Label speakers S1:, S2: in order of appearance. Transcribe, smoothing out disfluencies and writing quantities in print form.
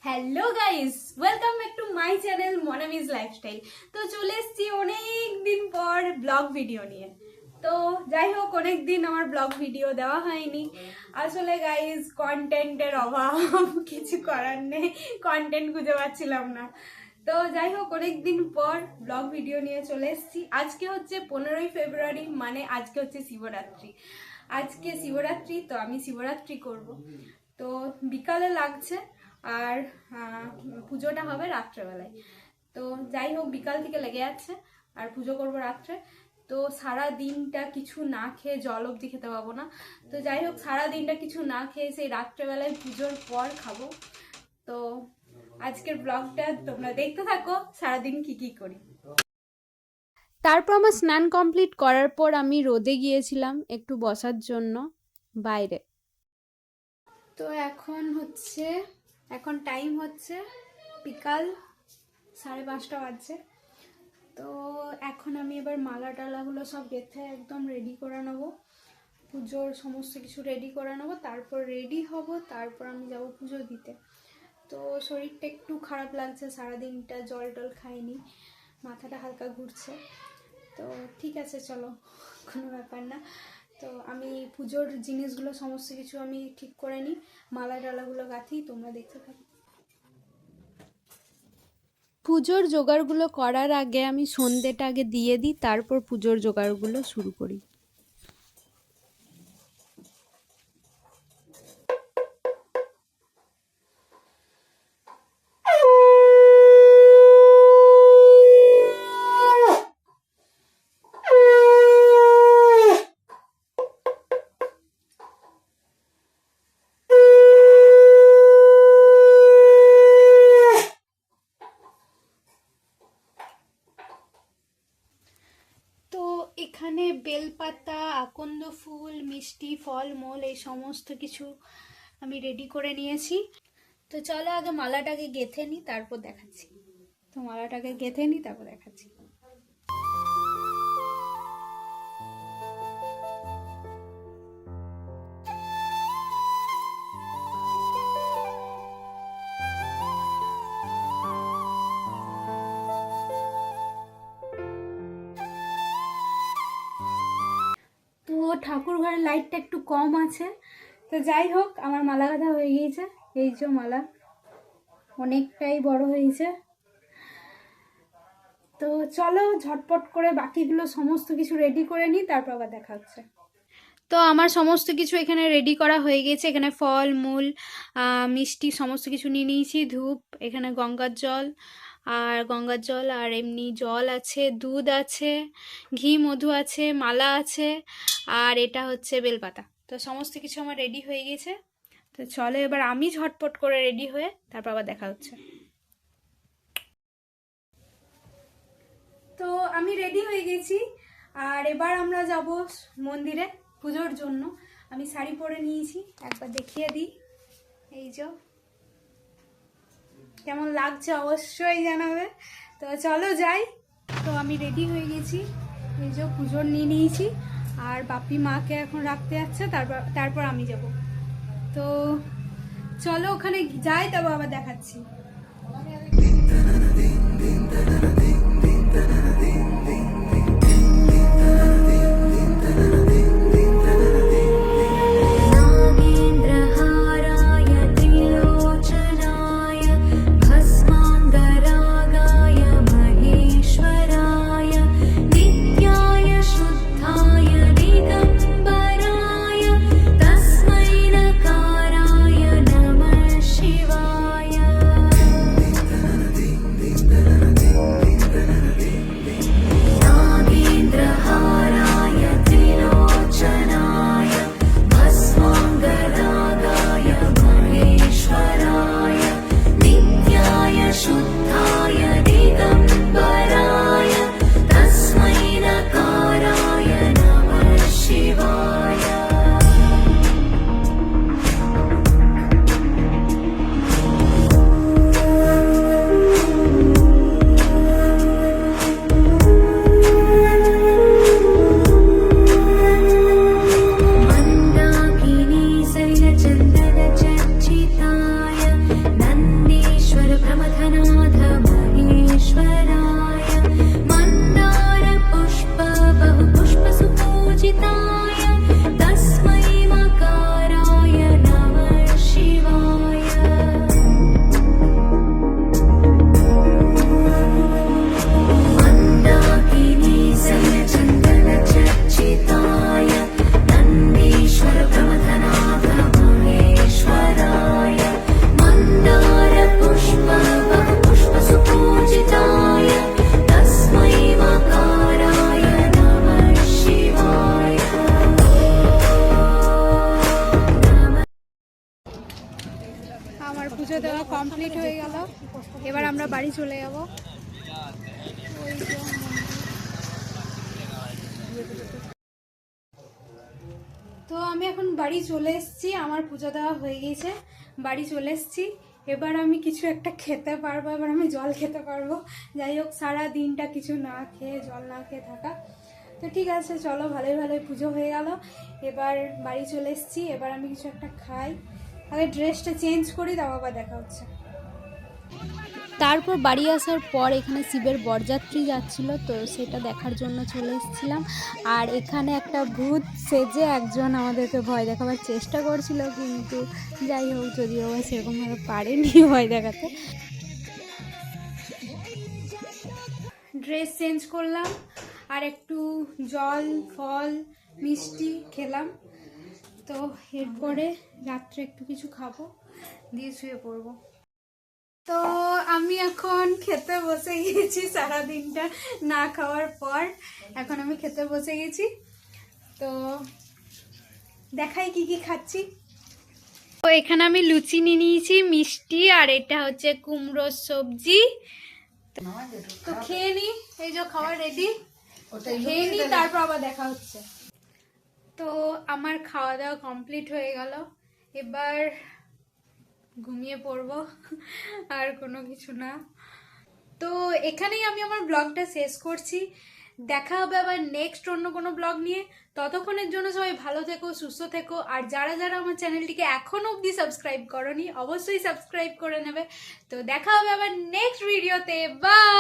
S1: Hello guys, welcome back to my channel Monami's lifestyle. তো চলে এসেছি অনেক দিন পর ব্লগ ভিডিও নিয়ে। তো যাই হোক, অনেক দিন আমার ব্লগ ভিডিও দেওয়া হয়নি। আসলে গাইস কন্টেন্টের অভাব, কিছু করার নেই, কন্টেন্ট খুঁজে পাচ্ছিলাম না। তো যাই হোক, অনেক দিন পর ব্লগ ভিডিও নিয়ে চলে এসেছি। আজকে হচ্ছে 15ই ফেব্রুয়ারি, মানে আজকে হচ্ছে শিবরাত্রি। আজকে শিবরাত্রি, তো আমি শিবরাত্রি করব। তো বিকালে লাগছে, আর পুজোটা হবে রাত্রেবেলায়। তো যাই হোক, বিকাল থেকে লেগে যাচ্ছে, আর পুজো করবো রাত্রে। তো সারা দিনটা কিছু না খেয়ে, জল অবধি খেতে পাবো না। তো যাই হোক, সারা দিনটা কিছু না খেয়ে সেই রাত্রেবেলায় পুজোর পর খাবো। তো আজকের ব্লগটা তোমরা দেখতে থাকো, সারাদিন কি কি করি। তারপর আমার স্নান কমপ্লিট করার পর আমি রোদে গিয়েছিলাম একটু বসার জন্য বাইরে। তো এখন টাইম হচ্ছে বিকাল 5:30 বাজছে। তো এখন আমি এবার মালা টালাগুলো সব গেঁথে একদম রেডি করে নেবো, পুজোর সমস্ত কিছু রেডি করে নেবো, তারপর রেডি হব, তারপর আমি যাব পুজো দিতে। তো শরীরটা একটু খারাপ লাগছে, সারাদিনটা জল টল খাইনি, মাথাটা হালকা ঘুরছে। তো ঠিক আছে, চলো, কোনো ব্যাপার না। তো আমি পুজোর জিনিসগুলো সমস্ত কিছু আমি ঠিক করে নিই, মালা ডালাগুলো গাঁথি, তোমরা দেখতে থাকো। পুজোর জোগাড়গুলো করার আগে আমি সন্ধ্যেটা আগে দিয়ে দিই, তারপর পুজোর জোগাড়গুলো শুরু করি। এখানে বেলপাতা, আকন্দ ফুল, মিষ্টি, ফল মূল এই সমস্ত কিছু আমি রেডি করে নিয়েছি। তো চলো আগে মালাটাকে গেঁথে নিই, তারপর দেখাচ্ছি। তো ঠাকুর ঘরের লাইটটা একটু কম আছে। তো যাই হোক, আমার মালা গাঁথা হয়ে গিয়েছে। এই যে মালা অনেকটাই বড় হয়েছে। তো চলো ঝটপট করে বাকিগুলো সমস্ত কিছু রেডি করে নিই, তারপর আবার দেখা হচ্ছে। তো আমার সমস্ত কিছু এখানে রেডি করা হয়ে গেছে। এখানে ফল মূল, মিষ্টি সমস্ত কিছু নিয়ে নিয়েছি, ধূপ, এখানে গঙ্গার জল আর এমনি জল আছে, দুধ আছে, ঘি মধু আছে, মালা আছে, আর এটা হচ্ছে বেলপাতা। তো সমস্ত কিছু আমার রেডি হয়ে গেছে। তো চলো এবার আমি ঝটপট করে রেডি হয়ে তারপর আবার দেখা হচ্ছে। তো আমি রেডি হয়ে গেছি, আর এবার আমরা যাব মন্দিরে পুজোর জন্য। আমি শাড়ি পরে নিয়েছি, একবার দেখিয়ে দিই। এই যে কেমন লাগছে অবশ্যই জানাবে। তো চলো যাই। তো আমি রেডি হয়ে গেছি, এই যে পুজোর নিয়ে নিয়েছি, আর বাপি মাকে এখন রাখতে যাচ্ছে, তারপর আমি যাব। তো চলো ওখানে যাই, তারপর আবার দেখাচ্ছি। দেওয়া কমপ্লিট হয়ে গেল। এবার আমরা বাড়ি চলে যাব। তো আমি এখন বাড়ি চলে এসেছি, আমার পুজো দেওয়া হয়ে গেছে, বাড়ি চলে এসেছি। এবার আমি কিছু একটা খেতে পারবো, এবার আমি জল খেতে পারবো। যাই হোক, সারা দিনটা কিছু না খেয়ে, জল না খেয়ে থাকা। তো ঠিক আছে, চলো, ভালোই ভালোই পুজো হয়ে গেল। এবার বাড়ি চলে এসেছি, এবার আমি কিছু একটা খাই, আগে ড্রেসটা চেঞ্জ করি, তাও আবার দেখা হচ্ছে।
S2: তারপর বাড়ি আসার পর এখানে শিবের বরযাত্রী যাচ্ছিল, তো সেটা দেখার জন্য চলে এসেছিলাম। আর এখানে একটা ভূত সেজে একজন আমাদেরকে ভয় দেখাবার চেষ্টা করছিল, কিন্তু যাই হোক, যদিও সেরকমভাবে পারেনি ভয় দেখাতে।
S1: ড্রেস চেঞ্জ করলাম, আর একটু জল, ফল, মিষ্টি খেলাম। তো এরপরে রাত্রে একটু কিছু খাবো, দিয়ে শুয়ে পড়বো। তো আমি এখন খেতে বসে গেছি, সারাদিনটা না খাওয়ার পর এখন আমি খেতে বসে গেছি। তো দেখাই কি কি খাচ্ছি। তো এখানে আমি লুচি নিয়ে নিয়েছি, মিষ্টি, আর এটা হচ্ছে কুমড়োর সবজি। তো খেয়ে নি, এই যে খাবার রেডি, খেয়ে নি, তারপর আবার দেখা হচ্ছে। তো আমার খাওয়া দাওয়া কমপ্লিট হয়ে গেল, এবার ঘুমিয়ে পড়বো, আর কোনো কিছু না। তো এখানেই আমি আমার ব্লগটা শেষ করছি। দেখা হবে আবার নেক্সট অন্য কোনো ব্লগ নিয়ে। ততক্ষণের জন্য সবাই ভালো থেকো, সুস্থ থেকো। আর যারা যারা আমার চ্যানেলটিকে এখনো অবধি সাবস্ক্রাইব করোনি, অবশ্যই সাবস্ক্রাইব করে নেবে। তো দেখা হবে আবার নেক্সট ভিডিওতে। বাই।